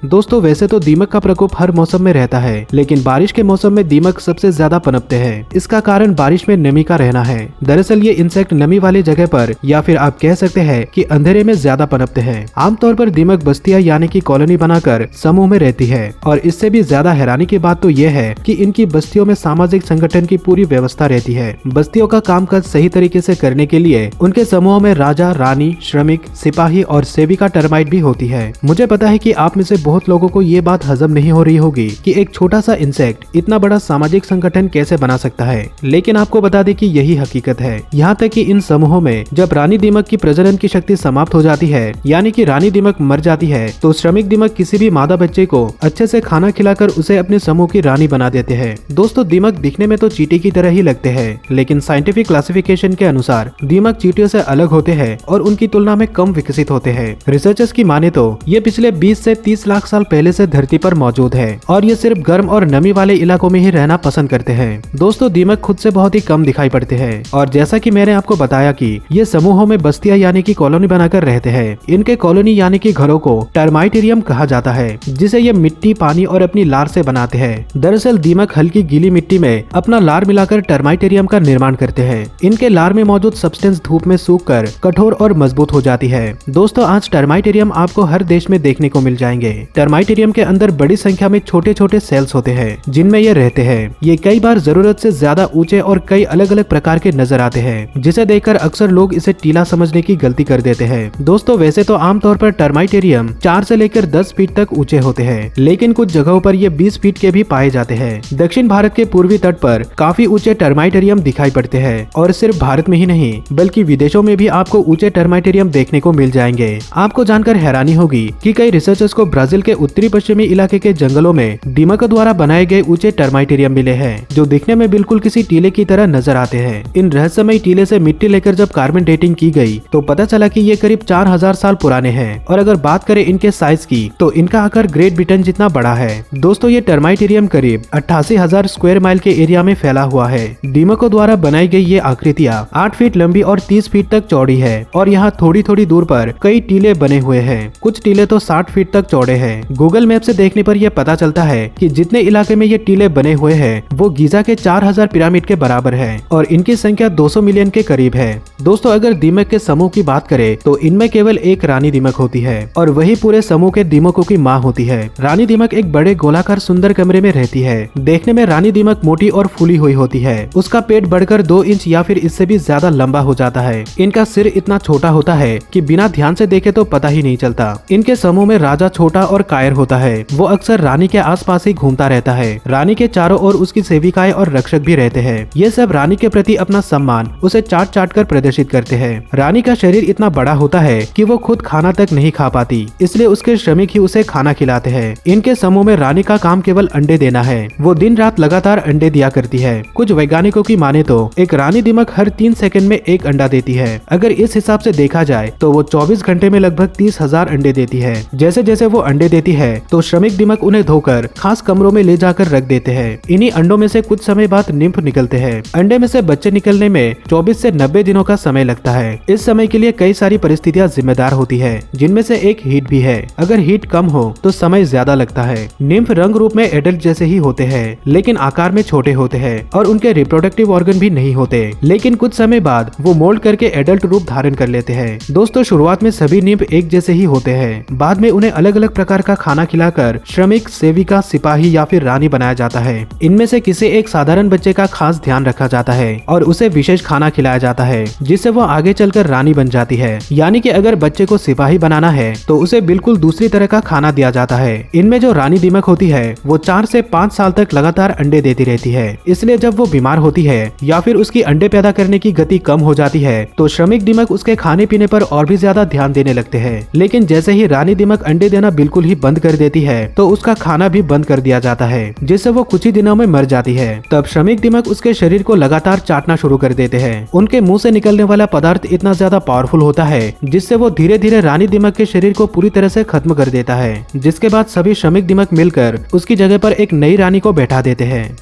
दोस्तों वैसे तो दीमक का प्रकोप हर मौसम में रहता है, लेकिन बारिश के मौसम में दीमक सबसे ज्यादा पनपते हैं। इसका कारण बारिश में नमी का रहना है। दरअसल ये इंसेक्ट नमी वाली जगह पर या फिर आप कह सकते हैं कि अंधेरे में ज्यादा पनपते हैं। आमतौर पर दीमक बस्तियां यानी कि कॉलोनी बनाकर समूह में रहती है, और इससे भी ज्यादा हैरानी की बात तो यह है कि इनकी बस्तियों में सामाजिक संगठन की पूरी व्यवस्था रहती है। बस्तियों का कामकाज सही तरीके से करने के लिए उनके समूह में राजा, रानी, श्रमिक, सिपाही और सेविका टर्माइट भी होती है। मुझे पता है कि आप में से बहुत लोगों को ये बात हजम नहीं हो रही होगी कि एक छोटा सा इंसेक्ट इतना बड़ा सामाजिक संगठन कैसे बना सकता है, लेकिन आपको बता दें कि यही हकीकत है। यहाँ तक कि इन समूहों में जब रानी दीमक की प्रजनन की शक्ति समाप्त हो जाती है, यानी कि रानी दीमक मर जाती है, तो श्रमिक दीमक किसी भी मादा बच्चे को अच्छे से खाना खिलाकर उसे अपने समूह की रानी बना देते हैं। दोस्तों दीमक दिखने में तो चींटी की तरह ही लगते हैं, लेकिन साइंटिफिक क्लासिफिकेशन के अनुसार दीमक चींटियों से अलग होते हैं और उनकी तुलना में कम विकसित होते हैं। रिसर्चर्स की माने तो ये पिछले 20 से 30 लाख साल पहले से धरती पर मौजूद है और ये सिर्फ गर्म और नमी वाले इलाकों में ही रहना पसंद करते हैं। दोस्तों दीमक खुद से बहुत ही कम दिखाई पड़ते हैं, और जैसा कि मैंने आपको बताया कि ये समूहों में बस्तियां यानी कि कॉलोनी बनाकर रहते हैं। इनके कॉलोनी यानी कि घरों को टर्माइटेरियम कहा जाता है, जिसे ये मिट्टी, पानी और अपनी लार से बनाते हैं। दरअसल दीमक हल्की गीली मिट्टी में अपना लार मिलाकर टर्माइटेरियम का निर्माण करते हैं। इनके लार में मौजूद सब्सटेंस धूप में सूखकर कठोर और मजबूत हो जाती है। दोस्तों आज टर्माइटेरियम आपको हर देश में देखने को मिल जाएंगे। टर्माइटेरियम के अंदर बड़ी संख्या में छोटे छोटे सेल्स होते हैं जिनमें ये रहते हैं। ये कई बार जरूरत से ज्यादा ऊंचे और कई अलग अलग प्रकार के नजर आते हैं, जिसे देखकर अक्सर लोग इसे टीला समझने की गलती कर देते हैं। दोस्तों वैसे तो आमतौर पर टर्माइटेरियम 4 से लेकर 10 फीट तक ऊंचे होते हैं, लेकिन कुछ जगहों पर ये 20 फीट के भी पाए जाते हैं। दक्षिण भारत के पूर्वी तट पर काफी ऊंचे टर्माइटेरियम दिखाई पड़ते हैं, और सिर्फ भारत में ही नहीं बल्कि विदेशों में भी आपको ऊंचे टर्माइटेरियम देखने को मिल जाएंगे। आपको जानकर हैरानी होगी कि कई रिसर्चर्स को ब्राजील के उत्तरी पश्चिमी इलाके के जंगलों में दीमकों द्वारा बनाए गए ऊंचे टर्माइटेरियम मिले हैं, जो दिखने में बिल्कुल किसी टीले की तरह नजर आते हैं। इन रहस्यमय टीले से मिट्टी लेकर जब कार्बन डेटिंग की गई तो पता चला कि ये करीब 4000 साल पुराने हैं, और अगर बात करें इनके साइज की तो इनका आकार ग्रेट ब्रिटेन जितना बड़ा है। दोस्तों ये टर्माइटेरियम करीब 88,000 स्क्वायर माइल के एरिया में फैला हुआ है। दीमकों द्वारा बनाई गई ये आकृतियां 8 फीट लंबी और 30 फीट तक चौड़ी है, और यहाँ थोड़ी थोड़ी दूर पर कई टीले बने हुए हैं। कुछ टीले तो 60 फीट तक चौड़े हैं। गूगल मैप से देखने पर यह पता चलता है कि जितने इलाके में ये टीले बने हुए हैं वो गीजा के 4000 पिरामिड के बराबर है, और इनकी संख्या 200 मिलियन के करीब है। दोस्तों अगर दीमक के समूह की बात करें तो इनमें केवल एक रानी दीमक होती है, और वही पूरे समूह के दीमकों की माँ होती है। रानी दीमक एक बड़े गोलाकार सुंदर कमरे में रहती है। देखने में रानी दीमक मोटी और फूली हुई होती है। उसका पेट बढ़कर 2 इंच या फिर इससे भी ज्यादा लंबा हो जाता है। इनका सिर इतना छोटा होता है कि बिना ध्यान से देखे तो पता ही नहीं चलता। इनके समूह में राजा छोटा और कायर होता है। वो अक्सर रानी के आसपास ही घूमता रहता है। रानी के चारों ओर उसकी सेविकाएं और रक्षक भी रहते हैं। ये सब रानी के प्रति अपना सम्मान उसे चाट चाट कर प्रदर्शित करते हैं। रानी का शरीर इतना बड़ा होता है कि वो खुद खाना तक नहीं खा पाती, इसलिए उसके श्रमिक ही उसे खाना खिलाते हैं। इनके समूह में रानी का काम केवल अंडे देना है। वो दिन रात लगातार अंडे दिया करती है। कुछ वैज्ञानिकों की माने तो एक रानी दीमक हर 3 सेकंड में एक अंडा देती है। अगर इस हिसाब से देखा जाए तो वो 24 घंटे में लगभग 30,000 अंडे देती है। जैसे जैसे वो अंडे देती है तो श्रमिक दीमक उन्हें धोकर खास कमरों में ले जाकर रख देते हैं। इन्हीं अंडों में से कुछ समय बाद निम्फ निकलते हैं। अंडे में से बच्चे निकलने में 24 से 90 दिनों का समय लगता है। इस समय के लिए कई सारी परिस्थितियां जिम्मेदार होती है, जिनमें से एक हीट भी है। अगर हीट कम हो तो समय ज्यादा लगता है। निम्फ रंग रूप में एडल्ट जैसे ही होते हैं, लेकिन आकार में छोटे होते हैं, और उनके रिप्रोडक्टिव ऑर्गन भी नहीं होते। लेकिन कुछ समय बाद वो मोल्ड करके एडल्ट रूप धारण कर लेते हैं। दोस्तों शुरुआत में सभी निम्फ एक जैसे ही होते हैं। बाद में उन्हें अलग अलग प्रकार का खाना खिलाकर श्रमिक, सेविका, सिपाही या फिर रानी बनाया जाता है। इनमें से किसी एक साधारण बच्चे का खास ध्यान रखा जाता है और उसे विशेष खाना खिलाया जाता है, जिससे वो आगे चलकर रानी बन जाती है। यानी कि अगर बच्चे को सिपाही बनाना है तो उसे बिल्कुल दूसरी तरह का खाना दिया जाता है। इनमें जो रानी दीमक होती है वो 4 से 5 साल तक लगातार अंडे देती रहती है। इसलिए जब वो बीमार होती है या फिर उसकी अंडे पैदा करने की गति कम हो जाती है तो श्रमिक दीमक उसके खाने पीने पर और भी ज्यादा ध्यान देने लगते हैं। लेकिन जैसे ही रानी दीमक अंडे देना बिल्कुल ही बंद कर देती है तो उसका खाना भी बंद कर दिया जाता है, जिससे वो कुछ ही दिनों में मर जाती है। तब श्रमिक दीमक उसके शरीर को लगातार चाटना शुरू कर देते हैं। उनके मुंह से निकलने वाला पदार्थ इतना ज्यादा पावरफुल होता है जिससे वो धीरे धीरे रानी दीमक के शरीर को पूरी तरह से खत्म कर देता है, जिसके बाद सभी श्रमिक दीमक मिलकर उसकी जगह पर एक नई रानी को बैठा देते हैं।